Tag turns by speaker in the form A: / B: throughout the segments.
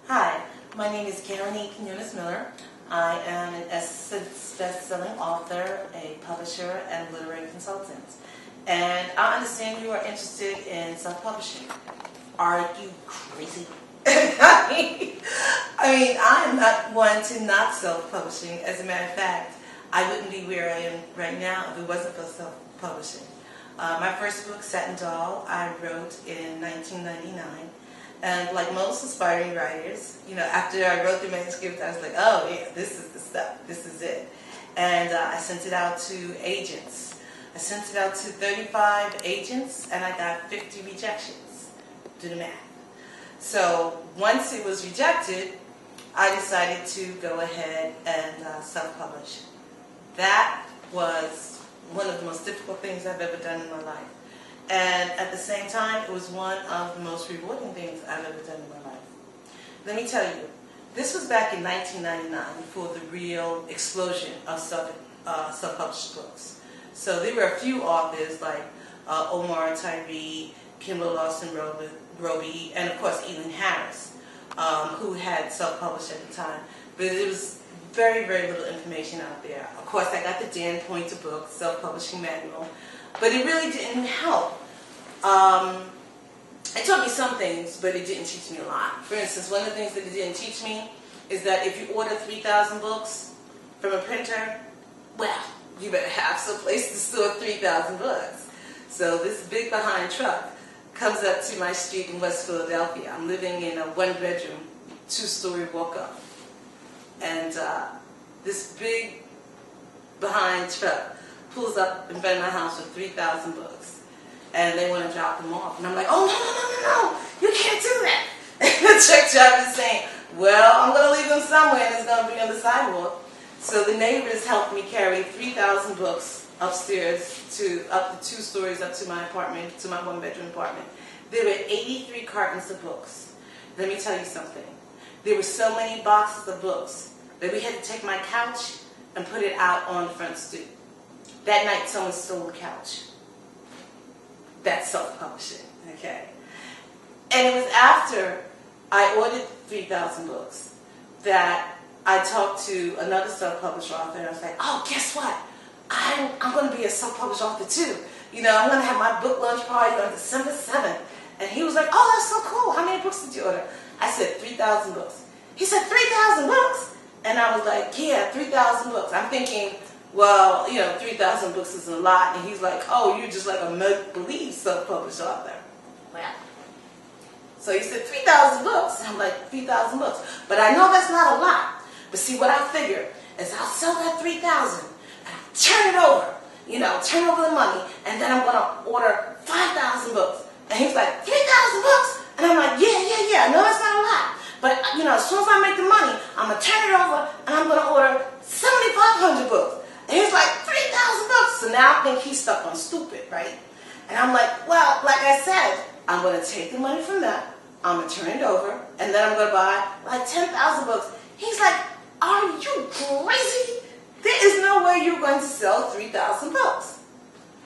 A: Hi, my name is Quinones Miller. I am an Essence best-selling author, a publisher, and literary consultant. And I understand you are interested in self-publishing. Are you crazy? I am not one to not self-publishing. As a matter of fact, I wouldn't be where I am right now if it wasn't for self-publishing. My first book, Satin Doll, I wrote in 1999. And like most aspiring writers, after I wrote the manuscript, I was like, oh yeah, this is the stuff, this is it. And I sent it out to agents. I sent it out to 35 agents, and I got 50 rejections. Do the math. So once it was rejected, I decided to go ahead and self-publish. That was one of the most difficult things I've ever done in my life. And at the same time, it was one of the most rewarding things I've ever done in my life. Let me tell you, this was back in 1999 before the real explosion of self-published books. So there were a few authors like Omar Tyree, Kimball Lawson Roby, and of course Elin Harris, who had self-published at the time. But there was very, very little information out there. Of course, I got the Dan Poynter book, Self-Publishing Manual, but it really didn't help. It taught me some things, but it didn't teach me a lot. For instance, one of the things that it didn't teach me is that if you order 3,000 books from a printer, well, you better have some place to store 3,000 books. So this big behind truck comes up to my street in West Philadelphia. I'm living in a one-bedroom, two-story walk-up. And this big behind truck pulls up in front of my house with 3,000 books. And they want to drop them off. And I'm like, oh, no, you can't do that. And the truck driver is saying, well, I'm going to leave them somewhere and it's going to be on the sidewalk. So the neighbors helped me carry 3,000 books upstairs up the 2 stories up to my apartment, to my one-bedroom apartment. There were 83 cartons of books. Let me tell you something. There were so many boxes of books that we had to take my couch and put it out on the front stoop. That night, someone stole the couch. That's self-publishing, okay? And it was after I ordered 3,000 books that I talked to another self-published author, and I was like, oh, guess what? I'm going to be a self-published author too. I'm going to have my book launch party on December 7th. And he was like, oh, that's so cool. How many books did you order? I said, 3,000 books. He said, 3,000 books? And I was like, yeah, 3,000 books. I'm thinking, well, 3,000 books is a lot. And he's like, oh, you're just like a make-believe self-published author. Well, so he said 3,000 books. And I'm like, 3,000 books. But I know that's not a lot. But see, what I figure is I'll sell that 3,000 and I'll turn it over, turn over the money, and then I'm going to order 5,000 books. And he's like, 3,000 books? And I'm like, yeah, no, that's not a lot. But, as soon as I make the money, I'm going to turn it over and I'm going to order 7,500 books. And he's like, 3,000 books. So now I think he's stuck on stupid, right? And I'm like, well, like I said, I'm going to take the money from that, I'm going to turn it over, and then I'm going to buy like 10,000 books. He's like, are you crazy? There is no way you're going to sell 3,000 books.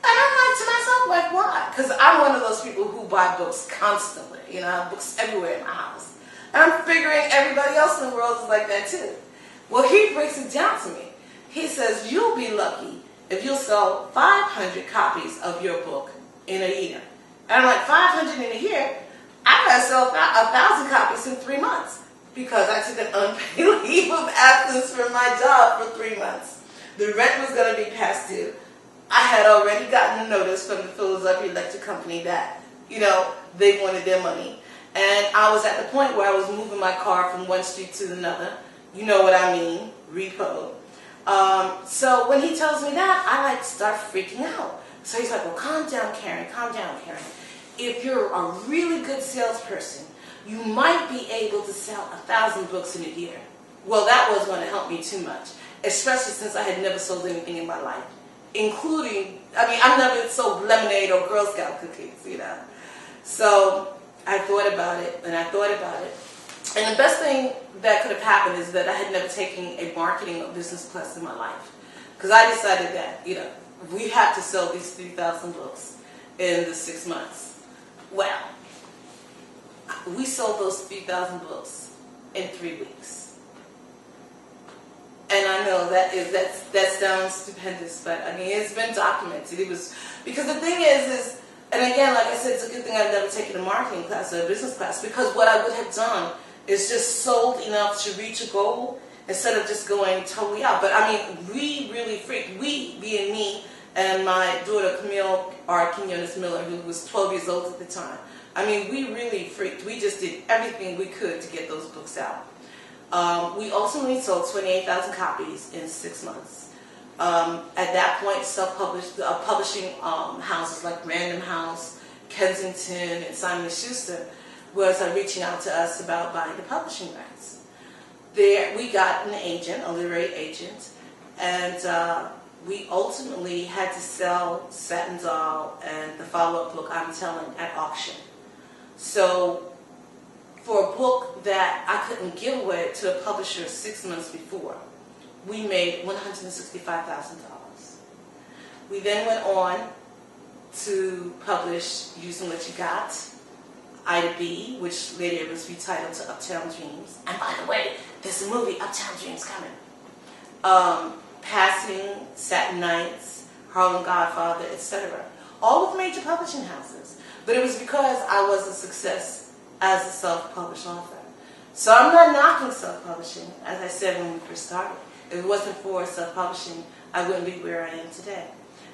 A: And I'm like to myself, like, why? Because I'm one of those people who buy books constantly. I have books everywhere in my house. And I'm figuring everybody else in the world is like that too. Well, he breaks it down to me. He says, you'll be lucky if you'll sell 500 copies of your book in a year. And I'm like, 500 in a year? I gotta sell 1,000 copies in 3 months. Because I took an unpaid leave of absence from my job for 3 months. The rent was going to be past due. I had already gotten a notice from the Philadelphia Electric Company that, they wanted their money. And I was at the point where I was moving my car from one street to another. You know what I mean, repo. So when he tells me that, I start freaking out. So he's like, well, calm down, Karen, calm down, Karen. If you're a really good salesperson, you might be able to sell 1,000 books in a year. Well, that wasn't going to help me too much, especially since I had never sold anything in my life, including, I've never sold lemonade or Girl Scout cookies, So I thought about it, and I thought about it. And the best thing that could have happened is that I had never taken a marketing or business class in my life. Because I decided that, we have to sell these 3,000 books in the 6 months. Well, we sold those 3,000 books in 3 weeks. And I know that sounds stupendous, but I mean, it's been documented. It was, because the thing is, and again, like I said, it's a good thing I've never taken a marketing class or a business class, because what I would have done is just sold enough to reach a goal instead of just going totally out. But I mean, we really freaked. We, being me and my daughter Camille R. Quinones Miller, who was 12 years old at the time. I mean, we really freaked. We just did everything we could to get those books out. We ultimately sold 28,000 copies in 6 months. At that point, self-published publishing houses like Random House, Kensington, and Simon & Schuster was reaching out to us about buying the publishing rights. There, we got an agent, a literary agent, and we ultimately had to sell Satin Doll and the follow-up book, I'm Telling, at auction. So for a book that I couldn't give away to a publisher 6 months before, we made $165,000. We then went on to publish Using What You Got, Ida B, which later was retitled to Uptown Dreams. And by the way, there's a movie, Uptown Dreams, coming. Passing, Satin Nights, Harlem Godfather, etc. All with major publishing houses. But it was because I was a success as a self-published author. So I'm not knocking self-publishing, as I said when we first started. If it wasn't for self-publishing, I wouldn't be where I am today.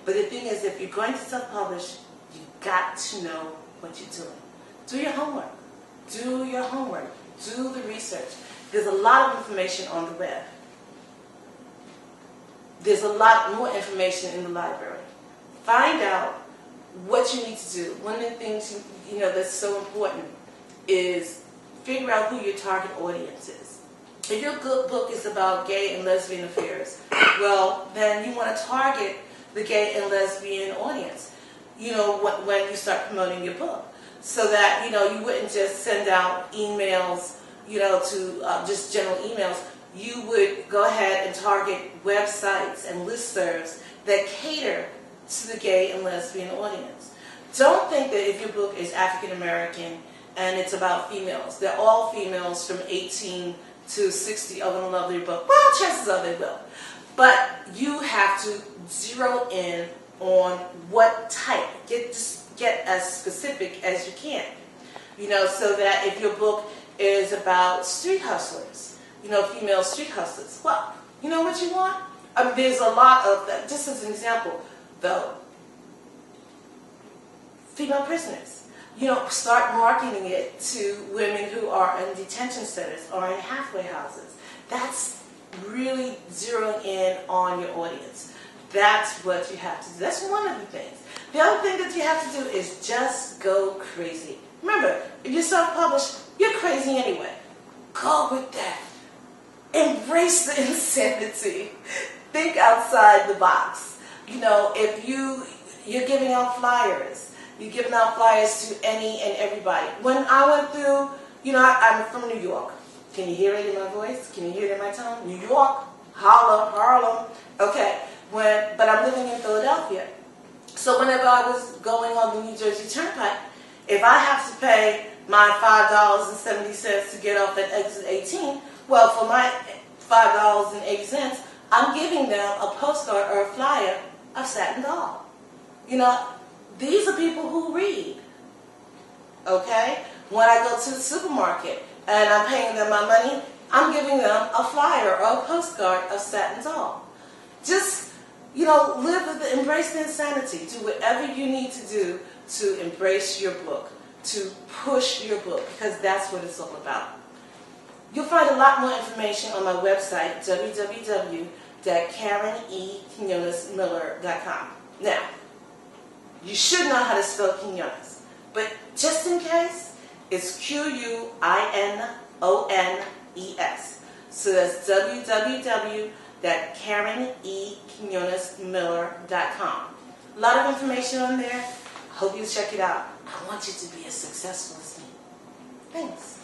A: But the thing is, if you're going to self-publish, you've got to know what you're doing. Do your homework. Do your homework. Do the research. There's a lot of information on the web. There's a lot more information in the library. Find out what you need to do. One of the things you know that's so important is figure out who your target audience is. If your book is about gay and lesbian affairs, well, then you want to target the gay and lesbian audience, you know, when you start promoting your book. So that, you know, you wouldn't just send out emails, you know, to just general emails. You would go ahead and target websites and listservs that cater to the gay and lesbian audience. Don't think that if your book is African American and it's about females, they're all females from 18 to 60 are going to love your book. Well, chances are they will. But you have to zero in on what type. Get as specific as you can. You know, so that if your book is about street hustlers, you know, female street hustlers, well, you know what you want? I mean, there's a lot of that. Just as an example, though, female prisoners. You know, start marketing it to women who are in detention centers or in halfway houses. That's really zeroing in on your audience. That's what you have to do. That's one of the things. The other thing that you have to do is just go crazy. Remember, if you're self-published, you're crazy anyway. Go with that. Embrace the insanity. Think outside the box. You know, if you're giving out flyers, you're giving out flyers to any and everybody. When I went through, you know, I'm from New York. Can you hear it in my voice? Can you hear it in my tone? New York, holla, Harlem. Okay, but I'm living in Philadelphia. So whenever I was going on the New Jersey Turnpike, if I have to pay my $5.70 to get off at exit 18, well, for my $5.80, I'm giving them a postcard or a flyer of Satin Doll. You know, these are people who read. Okay? When I go to the supermarket and I'm paying them my money, I'm giving them a flyer or a postcard of Satin Doll. Just, you know, embrace the insanity. Do whatever you need to do to embrace your book, to push your book, because that's what it's all about. You'll find a lot more information on my website, www.KarenEQuinonesMiller.com. Now, you should know how to spell Quinones, but just in case, it's Quinones. So that's www.KarenEQuinonesMiller.com. A lot of information on there. Hope you check it out. I want you to be as successful as me. Thanks.